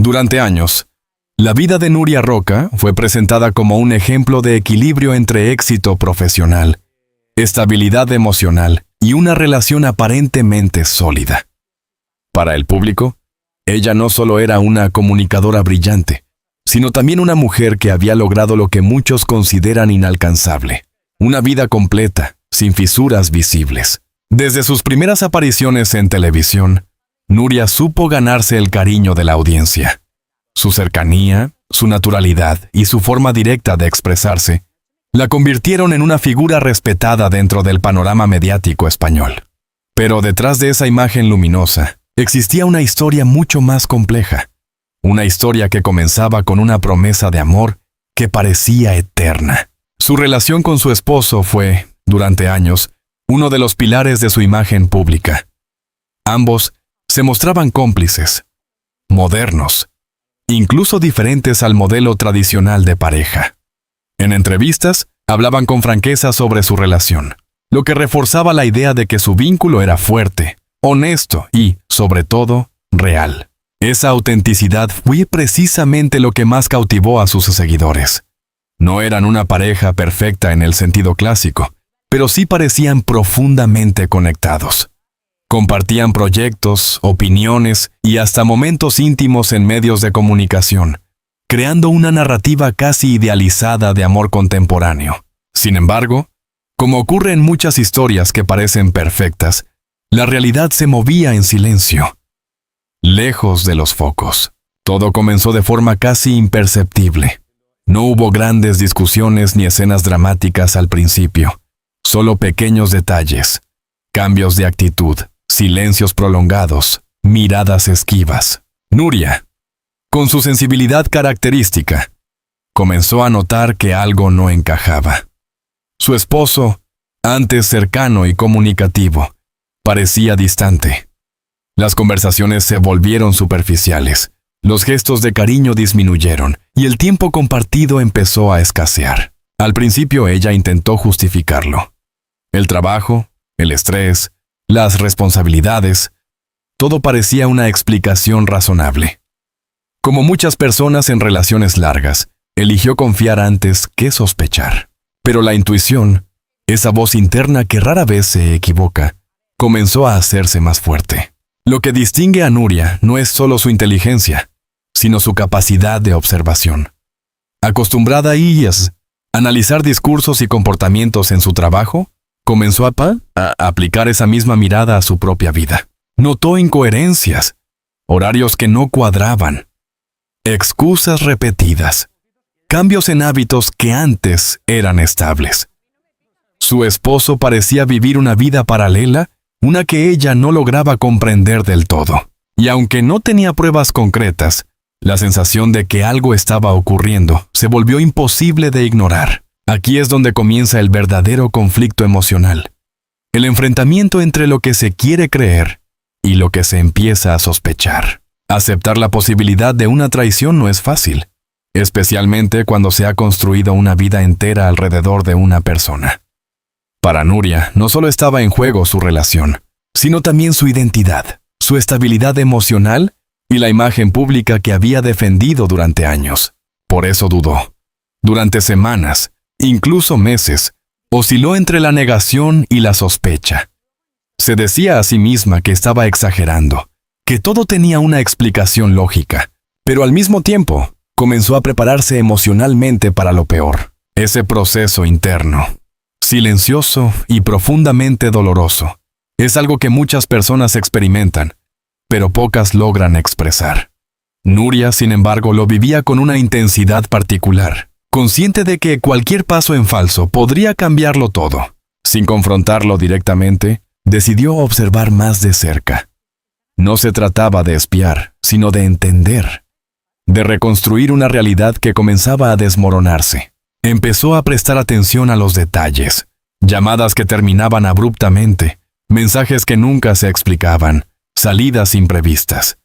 Durante años, la vida de Nuria Roca fue presentada como un ejemplo de equilibrio entre éxito profesional, estabilidad emocional y una relación aparentemente sólida. Para el público, ella no solo era una comunicadora brillante, sino también una mujer que había logrado lo que muchos consideran inalcanzable: una vida completa, sin fisuras visibles. Desde sus primeras apariciones en televisión, Nuria supo ganarse el cariño de la audiencia. Su cercanía, su naturalidad y su forma directa de expresarse la convirtieron en una figura respetada dentro del panorama mediático español. Pero detrás de esa imagen luminosa, existía una historia mucho más compleja. Una historia que comenzaba con una promesa de amor que parecía eterna. Su relación con su esposo fue, durante años, uno de los pilares de su imagen pública. Ambos se mostraban cómplices, modernos, incluso diferentes al modelo tradicional de pareja. En entrevistas, hablaban con franqueza sobre su relación, lo que reforzaba la idea de que su vínculo era fuerte, honesto y, sobre todo, real. Esa autenticidad fue precisamente lo que más cautivó a sus seguidores. No eran una pareja perfecta en el sentido clásico, pero sí parecían profundamente conectados. Compartían proyectos, opiniones y hasta momentos íntimos en medios de comunicación, creando una narrativa casi idealizada de amor contemporáneo. Sin embargo, como ocurre en muchas historias que parecen perfectas, la realidad se movía en silencio, lejos de los focos. Todo comenzó de forma casi imperceptible. No hubo grandes discusiones ni escenas dramáticas al principio, solo pequeños detalles, cambios de actitud, silencios prolongados, miradas esquivas. Nuria, con su sensibilidad característica, comenzó a notar que algo no encajaba. Su esposo, antes cercano y comunicativo, parecía distante. Las conversaciones se volvieron superficiales, los gestos de cariño disminuyeron y el tiempo compartido empezó a escasear. Al principio ella intentó justificarlo. El trabajo, el estrés, las responsabilidades, todo parecía una explicación razonable. Como muchas personas en relaciones largas, eligió confiar antes que sospechar. Pero la intuición, esa voz interna que rara vez se equivoca, comenzó a hacerse más fuerte. Lo que distingue a Nuria no es solo su inteligencia, sino su capacidad de observación. Acostumbrada a analizar discursos y comportamientos en su trabajo, comenzó a aplicar esa misma mirada a su propia vida. Notó incoherencias, horarios que no cuadraban, excusas repetidas, cambios en hábitos que antes eran estables. Su esposo parecía vivir una vida paralela, una que ella no lograba comprender del todo. Y aunque no tenía pruebas concretas, la sensación de que algo estaba ocurriendo se volvió imposible de ignorar. Aquí es donde comienza el verdadero conflicto emocional. El enfrentamiento entre lo que se quiere creer y lo que se empieza a sospechar. Aceptar la posibilidad de una traición no es fácil, especialmente cuando se ha construido una vida entera alrededor de una persona. Para Nuria, no solo estaba en juego su relación, sino también su identidad, su estabilidad emocional y la imagen pública que había defendido durante años. Por eso dudó. Durante semanas, incluso meses, osciló entre la negación y la sospecha. Se decía a sí misma que estaba exagerando, que todo tenía una explicación lógica, pero al mismo tiempo, comenzó a prepararse emocionalmente para lo peor. Ese proceso interno, silencioso y profundamente doloroso, es algo que muchas personas experimentan, pero pocas logran expresar. Nuria, sin embargo, lo vivía con una intensidad particular, consciente de que cualquier paso en falso podría cambiarlo todo. Sin confrontarlo directamente, decidió observar más de cerca. No se trataba de espiar, sino de entender, de reconstruir una realidad que comenzaba a desmoronarse. Empezó a prestar atención a los detalles, llamadas que terminaban abruptamente, mensajes que nunca se explicaban, salidas imprevistas.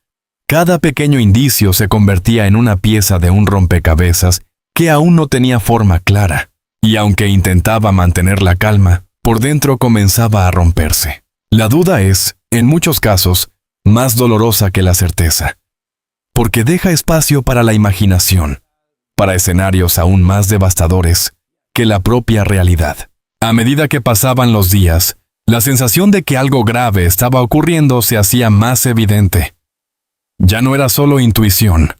Cada pequeño indicio se convertía en una pieza de un rompecabezas que aún no tenía forma clara, y aunque intentaba mantener la calma, por dentro comenzaba a romperse. La duda es, en muchos casos, más dolorosa que la certeza. porque deja espacio para la imaginación, para escenarios aún más devastadores que la propia realidad. A medida que pasaban los días, la sensación de que algo grave estaba ocurriendo se hacía más evidente. Ya no era solo intuición,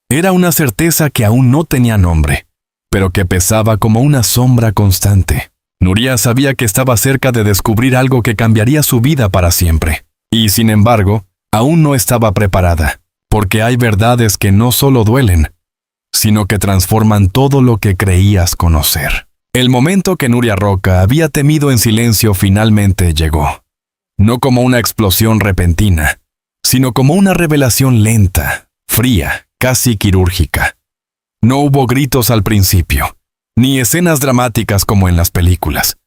era una certeza que aún no tenía nombre, pero que pesaba como una sombra constante. Nuria sabía que estaba cerca de descubrir algo que cambiaría su vida para siempre, y sin embargo, aún no estaba preparada, porque hay verdades que no solo duelen, sino que transforman todo lo que creías conocer. El momento que Nuria Roca había temido en silencio finalmente llegó. No como una explosión repentina, sino como una revelación lenta, fría, casi quirúrgica. No hubo gritos al principio, ni escenas dramáticas como en las películas.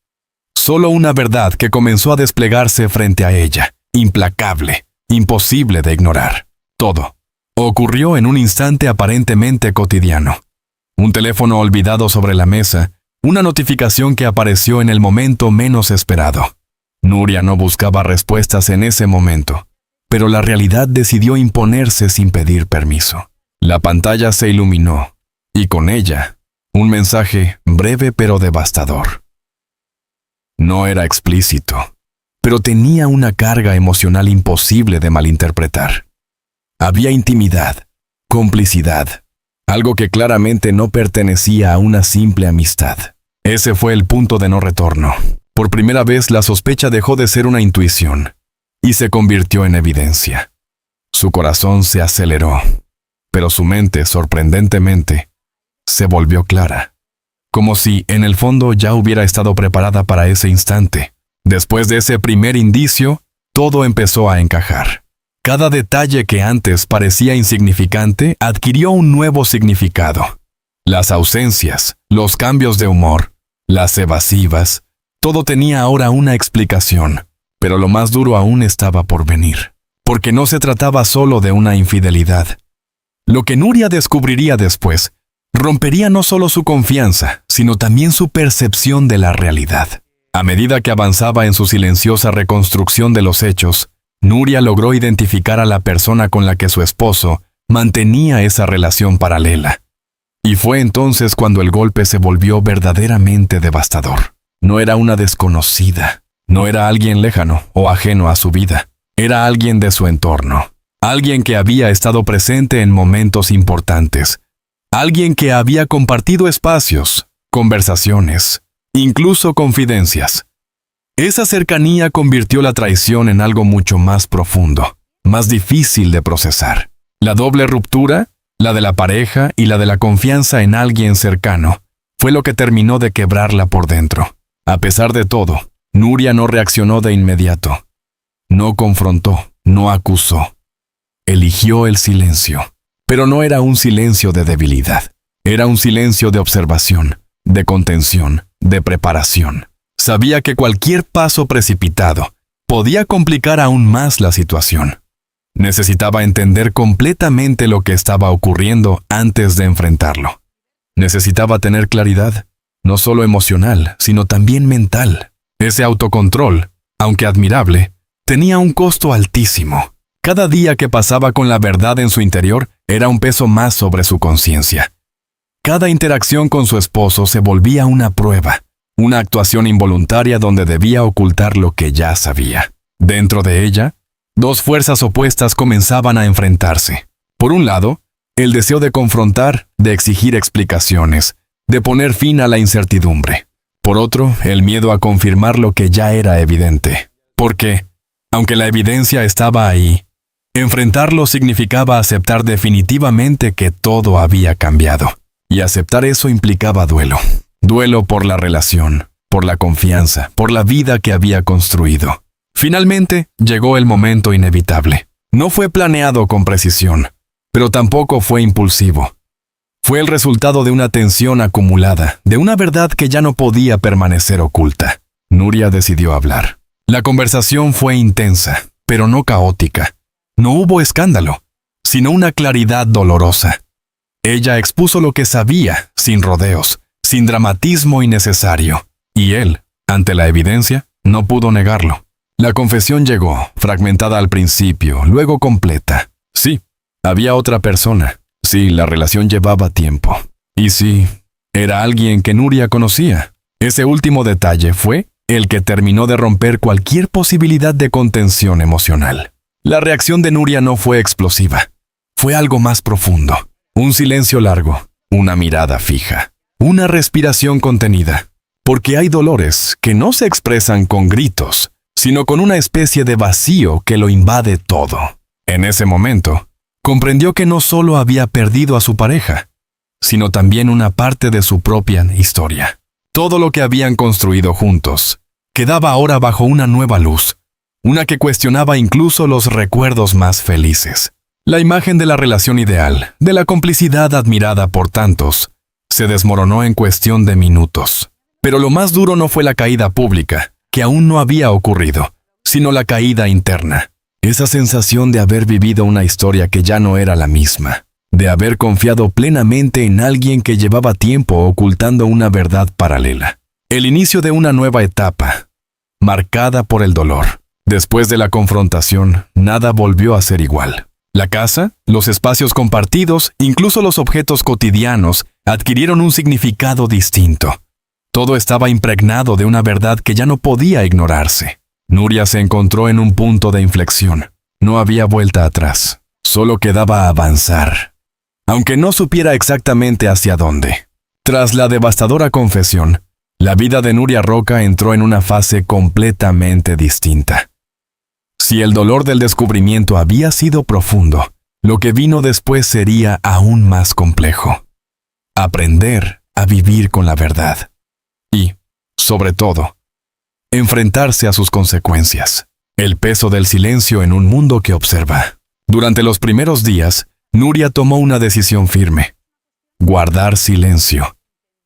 Solo una verdad que comenzó a desplegarse frente a ella, implacable, imposible de ignorar. Todo ocurrió en un instante aparentemente cotidiano. Un teléfono olvidado sobre la mesa, una notificación que apareció en el momento menos esperado. Nuria no buscaba respuestas en ese momento, pero la realidad decidió imponerse sin pedir permiso. La pantalla se iluminó, y con ella, un mensaje breve pero devastador. No era explícito, pero tenía una carga emocional imposible de malinterpretar. Había intimidad, complicidad, algo que claramente no pertenecía a una simple amistad. Ese fue el punto de no retorno. Por primera vez la sospecha dejó de ser una intuición y se convirtió en evidencia. Su corazón se aceleró, pero su mente, sorprendentemente, se volvió clara, como si en el fondo ya hubiera estado preparada para ese instante. Después de ese primer indicio, todo empezó a encajar. Cada detalle que antes parecía insignificante adquirió un nuevo significado. Las ausencias, los cambios de humor, las evasivas, todo tenía ahora una explicación, pero lo más duro aún estaba por venir, porque no se trataba solo de una infidelidad. Lo que Nuria descubriría después rompería no solo su confianza, sino también su percepción de la realidad. A medida que avanzaba en su silenciosa reconstrucción de los hechos, Nuria logró identificar a la persona con la que su esposo mantenía esa relación paralela. Y fue entonces cuando el golpe se volvió verdaderamente devastador. No era una desconocida, no era alguien lejano o ajeno a su vida, era alguien de su entorno, alguien que había estado presente en momentos importantes, alguien que había compartido espacios, conversaciones, incluso confidencias. Esa cercanía convirtió la traición en algo mucho más profundo, más difícil de procesar. La doble ruptura, la de la pareja y la de la confianza en alguien cercano, fue lo que terminó de quebrarla por dentro. A pesar de todo, Nuria no reaccionó de inmediato. No confrontó, no acusó. Eligió el silencio. Pero no era un silencio de debilidad. Era un silencio de observación, de contención, de preparación. Sabía que cualquier paso precipitado podía complicar aún más la situación. Necesitaba entender completamente lo que estaba ocurriendo antes de enfrentarlo. Necesitaba tener claridad, no solo emocional, sino también mental. Ese autocontrol, aunque admirable, tenía un costo altísimo. Cada día que pasaba con la verdad en su interior era un peso más sobre su conciencia. Cada interacción con su esposo se volvía una prueba, una actuación involuntaria donde debía ocultar lo que ya sabía. Dentro de ella, dos fuerzas opuestas comenzaban a enfrentarse. Por un lado, el deseo de confrontar, de exigir explicaciones, de poner fin a la incertidumbre. Por otro, el miedo a confirmar lo que ya era evidente. Porque, aunque la evidencia estaba ahí, enfrentarlo significaba aceptar definitivamente que todo había cambiado. Y aceptar eso implicaba duelo. Duelo por la relación, por la confianza, por la vida que había construido. Finalmente, llegó el momento inevitable. No fue planeado con precisión, pero tampoco fue impulsivo. Fue el resultado de una tensión acumulada, de una verdad que ya no podía permanecer oculta. Nuria decidió hablar. La conversación fue intensa, pero no caótica. No hubo escándalo, sino una claridad dolorosa. Ella expuso lo que sabía, sin rodeos, sin dramatismo innecesario. Y él, ante la evidencia, no pudo negarlo. La confesión llegó, fragmentada al principio, luego completa. Sí, Había otra persona. Sí, la relación llevaba tiempo. Y sí, era alguien que Nuria conocía. Ese último detalle fue el que terminó de romper cualquier posibilidad de contención emocional. La reacción de Nuria no fue explosiva. Fue algo más profundo. Un silencio largo, una mirada fija, una respiración contenida. Porque hay dolores que no se expresan con gritos, sino con una especie de vacío que lo invade todo. En ese momento, comprendió que no solo había perdido a su pareja, sino también una parte de su propia historia. Todo lo que habían construido juntos quedaba ahora bajo una nueva luz, una que cuestionaba incluso los recuerdos más felices. La imagen de la relación ideal, de la complicidad admirada por tantos, se desmoronó en cuestión de minutos. Pero lo más duro no fue la caída pública, que aún no había ocurrido, sino la caída interna. Esa sensación de haber vivido una historia que ya no era la misma, de haber confiado plenamente en alguien que llevaba tiempo ocultando una verdad paralela. El inicio de una nueva etapa, marcada por el dolor. Después de la confrontación, nada volvió a ser igual. La casa, los espacios compartidos, incluso los objetos cotidianos, adquirieron un significado distinto. Todo estaba impregnado de una verdad que ya no podía ignorarse. Nuria se encontró en un punto de inflexión. No había vuelta atrás. Solo quedaba avanzar, aunque no supiera exactamente hacia dónde. Tras la devastadora confesión, la vida de Nuria Roca entró en una fase completamente distinta. Si el dolor del descubrimiento había sido profundo, lo que vino después sería aún más complejo. Aprender a vivir con la verdad. Y, sobre todo, enfrentarse a sus consecuencias. El peso del silencio en un mundo que observa. Durante los primeros días, Nuria tomó una decisión firme. Guardar silencio.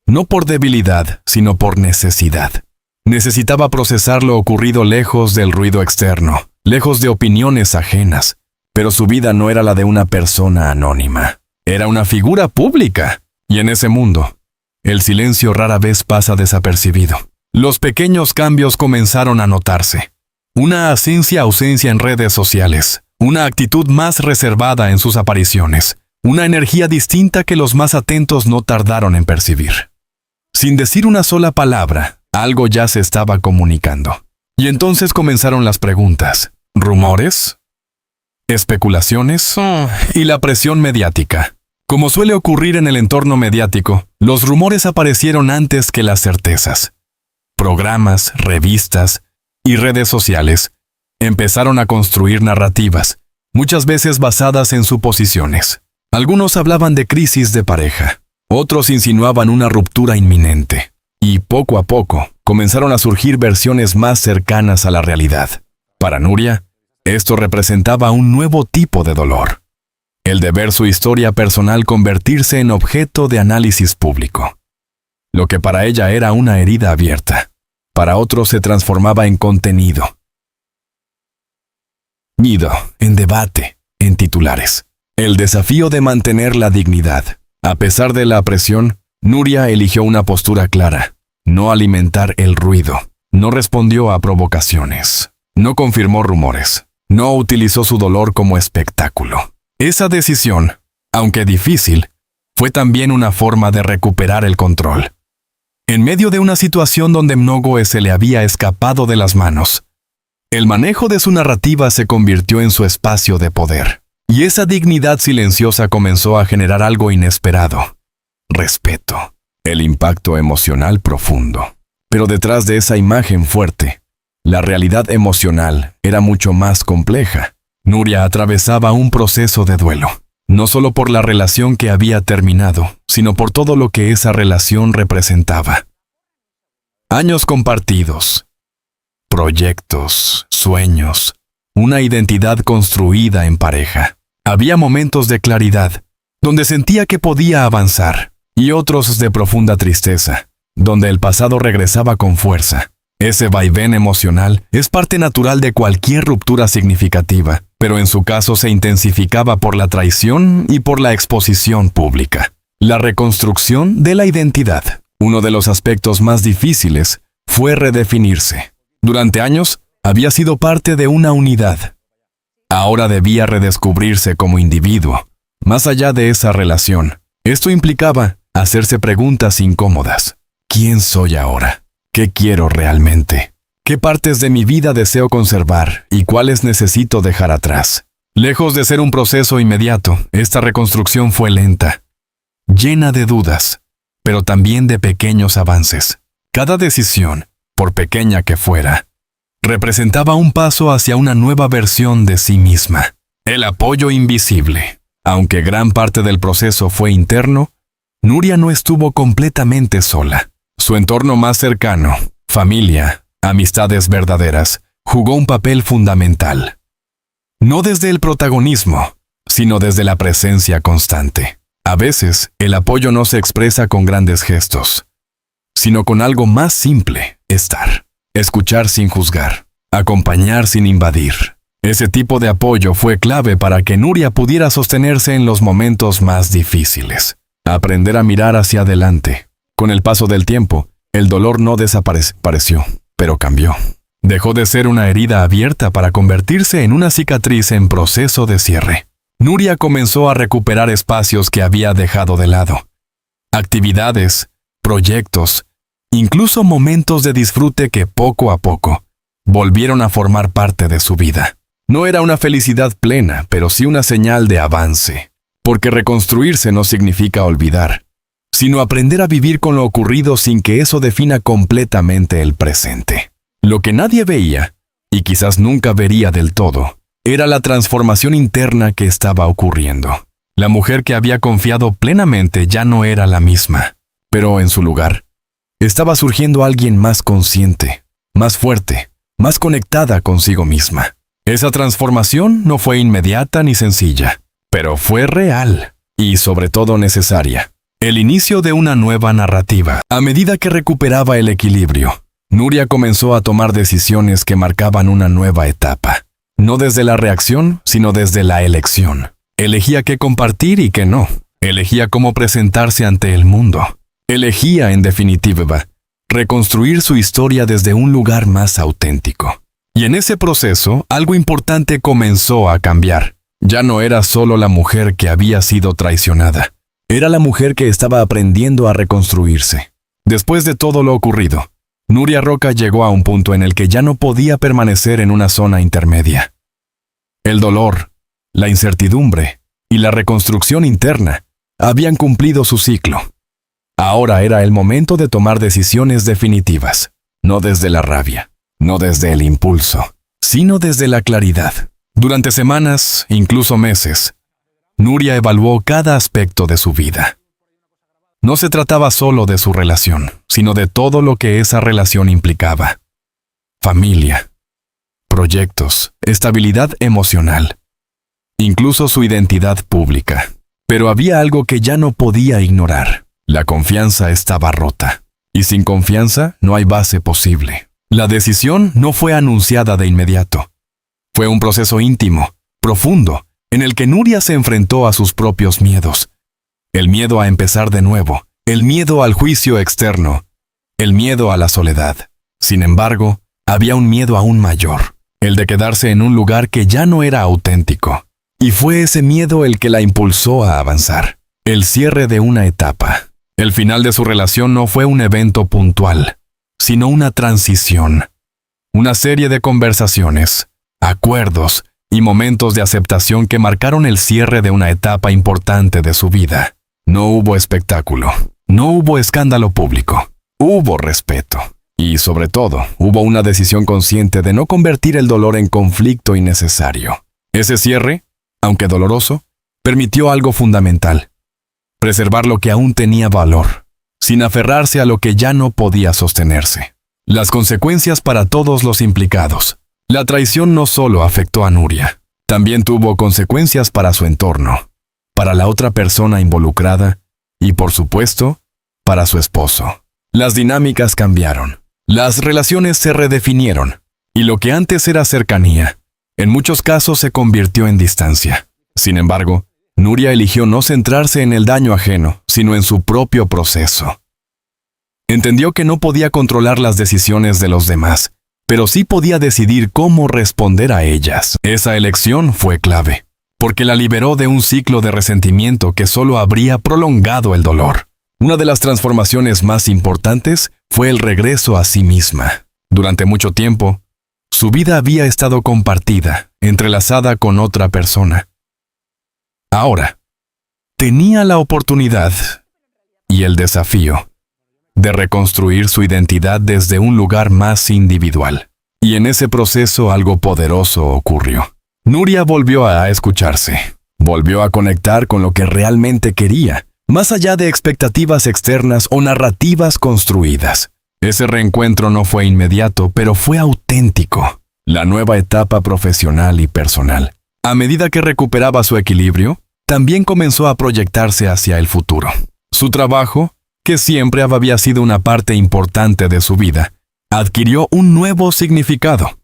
No por debilidad, sino por necesidad. Necesitaba procesar lo ocurrido lejos del ruido externo, lejos de opiniones ajenas. Pero su vida no era la de una persona anónima. Era una figura pública. Y en ese mundo, el silencio rara vez pasa desapercibido. Los pequeños cambios comenzaron a notarse. Una ausencia en redes sociales, una actitud más reservada en sus apariciones, una energía distinta que los más atentos no tardaron en percibir. Sin decir una sola palabra, algo ya se estaba comunicando. Y entonces comenzaron las preguntas. ¿Rumores? ¿Especulaciones? Y la presión mediática. Como suele ocurrir en el entorno mediático, los rumores aparecieron antes que las certezas. Programas, revistas y redes sociales empezaron a construir narrativas, muchas veces basadas en suposiciones. Algunos hablaban de crisis de pareja, otros insinuaban una ruptura inminente, y poco a poco comenzaron a surgir versiones más cercanas a la realidad. Para Nuria, esto representaba un nuevo tipo de dolor. El de ver su historia personal convertirse en objeto de análisis público. Lo que para ella era una herida abierta, para otros se transformaba en contenido. Nido, en debate, en titulares. El desafío de mantener la dignidad. A pesar de la presión, Nuria eligió una postura clara. No alimentar el ruido. No respondió a provocaciones. No confirmó rumores. No utilizó su dolor como espectáculo. Esa decisión, aunque difícil, fue también una forma de recuperar el control. En medio de una situación donde Mnogoe se le había escapado de las manos, el manejo de su narrativa se convirtió en su espacio de poder. Y esa dignidad silenciosa comenzó a generar algo inesperado. Respeto. El impacto emocional profundo. Pero detrás de esa imagen fuerte, la realidad emocional era mucho más compleja. Nuria atravesaba un proceso de duelo, no solo por la relación que había terminado, sino por todo lo que esa relación representaba. Años compartidos, proyectos, sueños, una identidad construida en pareja. Había momentos de claridad, donde sentía que podía avanzar, y otros de profunda tristeza, donde el pasado regresaba con fuerza. Ese vaivén emocional es parte natural de cualquier ruptura significativa, pero en su caso se intensificaba por la traición y por la exposición pública. La reconstrucción de la identidad. Uno de los aspectos más difíciles fue redefinirse. Durante años, había sido parte de una unidad. Ahora debía redescubrirse como individuo. Más allá de esa relación, esto implicaba hacerse preguntas incómodas. ¿Quién soy ahora? ¿Qué quiero realmente? ¿Qué partes de mi vida deseo conservar y cuáles necesito dejar atrás? Lejos de ser un proceso inmediato, esta reconstrucción fue lenta, llena de dudas, pero también de pequeños avances. Cada decisión, por pequeña que fuera, representaba un paso hacia una nueva versión de sí misma. El apoyo invisible. Aunque gran parte del proceso fue interno, Nuria no estuvo completamente sola. Su entorno más cercano, familia, amistades verdaderas, jugó un papel fundamental. No desde el protagonismo, sino desde la presencia constante. A veces, el apoyo no se expresa con grandes gestos, sino con algo más simple: estar, escuchar sin juzgar, acompañar sin invadir. Ese tipo de apoyo fue clave para que Nuria pudiera sostenerse en los momentos más difíciles. Aprender a mirar hacia adelante. Con el paso del tiempo, el dolor no desapareció, pero cambió. Dejó de ser una herida abierta para convertirse en una cicatriz en proceso de cierre. Nuria comenzó a recuperar espacios que había dejado de lado. Actividades, proyectos, incluso momentos de disfrute que poco a poco volvieron a formar parte de su vida. No era una felicidad plena, pero sí una señal de avance, porque reconstruirse no significa olvidar, sino aprender a vivir con lo ocurrido sin que eso defina completamente el presente. Lo que nadie veía, y quizás nunca vería del todo, era la transformación interna que estaba ocurriendo. La mujer que había confiado plenamente ya no era la misma, pero en su lugar, estaba surgiendo alguien más consciente, más fuerte, más conectada consigo misma. Esa transformación no fue inmediata ni sencilla, pero fue real y sobre todo necesaria. El inicio de una nueva narrativa. A medida que recuperaba el equilibrio, Nuria comenzó a tomar decisiones que marcaban una nueva etapa. No desde la reacción, sino desde la elección. Elegía qué compartir y qué no. Elegía cómo presentarse ante el mundo. Elegía, en definitiva, reconstruir su historia desde un lugar más auténtico. Y en ese proceso, algo importante comenzó a cambiar. Ya no era solo la mujer que había sido traicionada. Era la mujer que estaba aprendiendo a reconstruirse. Después de todo lo ocurrido, Nuria Roca llegó a un punto en el que ya no podía permanecer en una zona intermedia. El dolor, la incertidumbre y la reconstrucción interna habían cumplido su ciclo. Ahora era el momento de tomar decisiones definitivas, no desde la rabia, no desde el impulso, sino desde la claridad. Durante semanas, incluso meses, Nuria evaluó cada aspecto de su vida. No se trataba solo de su relación, sino de todo lo que esa relación implicaba. Familia, proyectos, estabilidad emocional, incluso su identidad pública. Pero había algo que ya no podía ignorar. La confianza estaba rota, y sin confianza no hay base posible. La decisión no fue anunciada de inmediato. Fue un proceso íntimo, profundo, en el que Nuria se enfrentó a sus propios miedos. El miedo a empezar de nuevo, el miedo al juicio externo, el miedo a la soledad. Sin embargo, había un miedo aún mayor, el de quedarse en un lugar que ya no era auténtico. Y fue ese miedo el que la impulsó a avanzar. El cierre de una etapa. El final de su relación no fue un evento puntual, sino una transición. Una serie de conversaciones, acuerdos y momentos de aceptación que marcaron el cierre de una etapa importante de su vida. No hubo espectáculo, no hubo escándalo público, hubo respeto. Y sobre todo, hubo una decisión consciente de no convertir el dolor en conflicto innecesario. Ese cierre, aunque doloroso, permitió algo fundamental: preservar lo que aún tenía valor, sin aferrarse a lo que ya no podía sostenerse. Las consecuencias para todos los implicados. La traición no solo afectó a Nuria, también tuvo consecuencias para su entorno, para la otra persona involucrada y, por supuesto, para su esposo. Las dinámicas cambiaron, las relaciones se redefinieron, y lo que antes era cercanía, en muchos casos se convirtió en distancia. Sin embargo, Nuria eligió no centrarse en el daño ajeno, sino en su propio proceso. Entendió que no podía controlar las decisiones de los demás, pero sí podía decidir cómo responder a ellas. Esa elección fue clave, porque la liberó de un ciclo de resentimiento que solo habría prolongado el dolor. Una de las transformaciones más importantes fue el regreso a sí misma. Durante mucho tiempo, su vida había estado compartida, entrelazada con otra persona. Ahora, tenía la oportunidad y el desafío de reconstruir su identidad desde un lugar más individual. Y en ese proceso algo poderoso ocurrió. Nuria volvió a escucharse, volvió a conectar con lo que realmente quería, más allá de expectativas externas o narrativas construidas. Ese reencuentro no fue inmediato, pero fue auténtico. La nueva etapa profesional y personal. A medida que recuperaba su equilibrio, también comenzó a proyectarse hacia el futuro. Su trabajo, que siempre había sido una parte importante de su vida, adquirió un nuevo significado.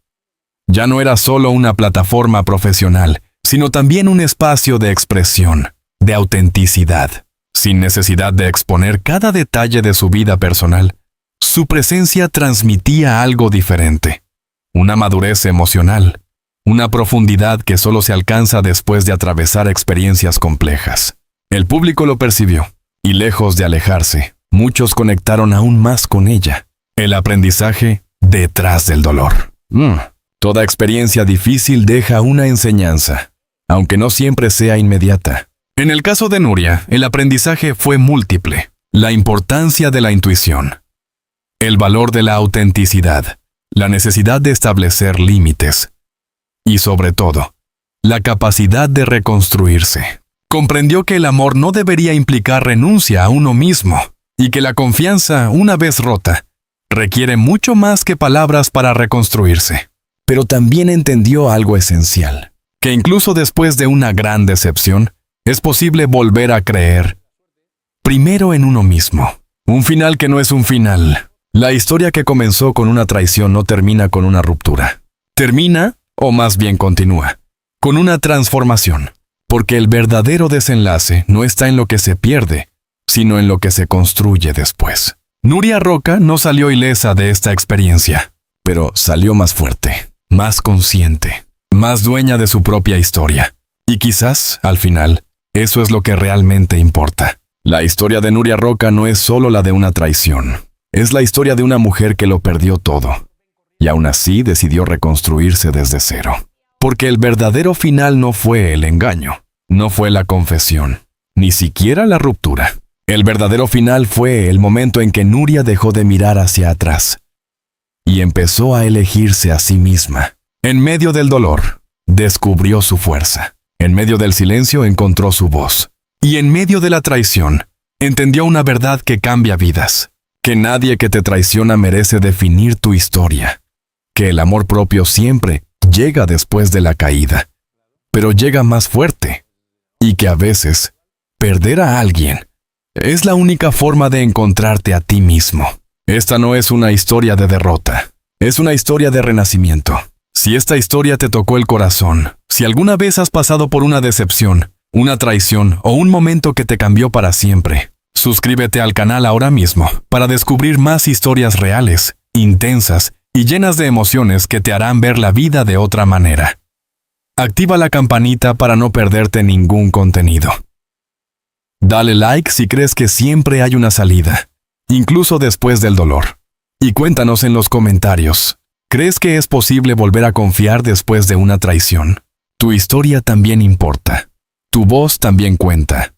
Ya no era solo una plataforma profesional, sino también un espacio de expresión, de autenticidad. Sin necesidad de exponer cada detalle de su vida personal, su presencia transmitía algo diferente. Una madurez emocional, una profundidad que solo se alcanza después de atravesar experiencias complejas. El público lo percibió, y lejos de alejarse, muchos conectaron aún más con ella. El aprendizaje detrás del dolor. Toda experiencia difícil deja una enseñanza, aunque no siempre sea inmediata. En el caso de Nuria, el aprendizaje fue múltiple. La importancia de la intuición, el valor de la autenticidad, la necesidad de establecer límites y, sobre todo, la capacidad de reconstruirse. Comprendió que el amor no debería implicar renuncia a uno mismo y que la confianza, una vez rota, requiere mucho más que palabras para reconstruirse. Pero también entendió algo esencial, que incluso después de una gran decepción, es posible volver a creer, primero en uno mismo. Un final que no es un final. La historia que comenzó con una traición no termina con una ruptura. Termina, o más bien continúa, con una transformación. Porque el verdadero desenlace no está en lo que se pierde, sino en lo que se construye después. Nuria Roca no salió ilesa de esta experiencia, pero salió más fuerte, más consciente, más dueña de su propia historia. Y quizás, al final, eso es lo que realmente importa. La historia de Nuria Roca no es solo la de una traición. Es la historia de una mujer que lo perdió todo, y aún así decidió reconstruirse desde cero. Porque el verdadero final no fue el engaño, no fue la confesión, ni siquiera la ruptura. El verdadero final fue el momento en que Nuria dejó de mirar hacia atrás y empezó a elegirse a sí misma. En medio del dolor, descubrió su fuerza. En medio del silencio encontró su voz. Y en medio de la traición, entendió una verdad que cambia vidas. Que nadie que te traiciona merece definir tu historia. Que el amor propio siempre llega después de la caída, pero llega más fuerte. Y que a veces, perder a alguien es la única forma de encontrarte a ti mismo. Esta no es una historia de derrota, es una historia de renacimiento. Si esta historia te tocó el corazón, si alguna vez has pasado por una decepción, una traición o un momento que te cambió para siempre, suscríbete al canal ahora mismo para descubrir más historias reales, intensas y llenas de emociones que te harán ver la vida de otra manera. Activa la campanita para no perderte ningún contenido. Dale like si crees que siempre hay una salida, incluso después del dolor. Y cuéntanos en los comentarios, ¿crees que es posible volver a confiar después de una traición? Tu historia también importa. Tu voz también cuenta.